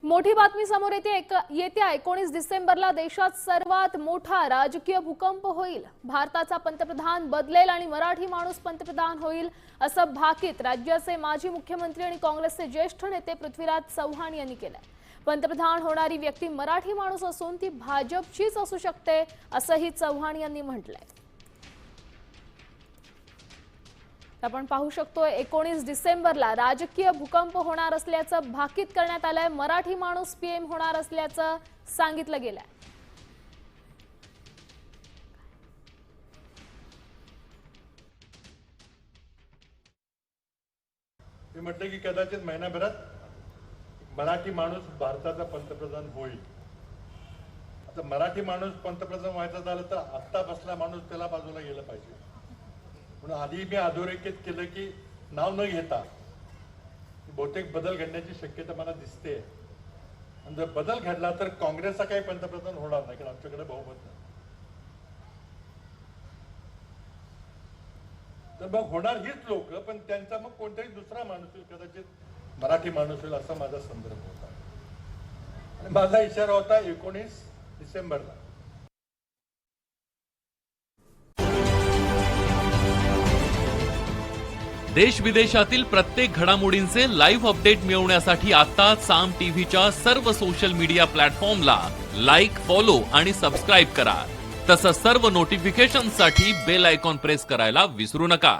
मोठी बातमी समोर येत्या 19 डिसेंबरला देशात सर्वात मोठा राजकीय भूकंप होईल। भारताचा पंतप्रधान बदलेल आणि मराठी माणूस पंतप्रधान होईल असं भाकीत राज्याचे माजी मुख्यमंत्री आणि काँग्रेसचे ज्येष्ठ नेते पृथ्वीराज चव्हाण यांनी केलंय। पंतप्रधान होणारी व्यक्ती मराठी माणूस असून ती भाजपचीच असू शकते असंही चव्हाण यांनी म्हटलंय। आपण पाहू शकतो 19 डिसेंबरला राजकीय भूकंप होणार असल्याचं भाकीत करण्यात आलंय। मराठी माणूस पीएम होणार असल्याचं सांगितलं गेलंय। मी म्हटलं की कदाचित महिनाभरात मराठी माणूस भारताचा पंतप्रधान होईल। आता मराठी माणूस पंतप्रधान व्हायचं झालं तर आत्ता बसला माणूस त्याला बाजूला गेलं पाहिजे। म्हणून आधी मी अधोरेखित केलं की नाव न घेता बहुतेक बदल घडण्याची शक्यता मला दिसते। आणि जर बदल घडला तर काँग्रेसचा काही पंतप्रधान होणार नाही, कारण आमच्याकडे बहुमत नाही। तर मग होणार हीच लोक, पण त्यांचा मग कोणताही दुसरा माणूस होईल, कदाचित मराठी माणूस होईल असा माझा संदर्भ होता। आणि माझा इशारा होता 19 डिसेंबरला। देश विदेशातील प्रत्येक घडामोडींचे लाईव्ह अपडेट मिळवण्यासाठी आता साम टीव्हीच्या सर्व सोशल मीडिया प्लॅटफॉर्मला लाईक, फॉलो आणि सबस्क्राईब करा। तसंच सर्व नोटिफिकेशनसाठी बेल आयकॉन प्रेस करायला विसरू नका।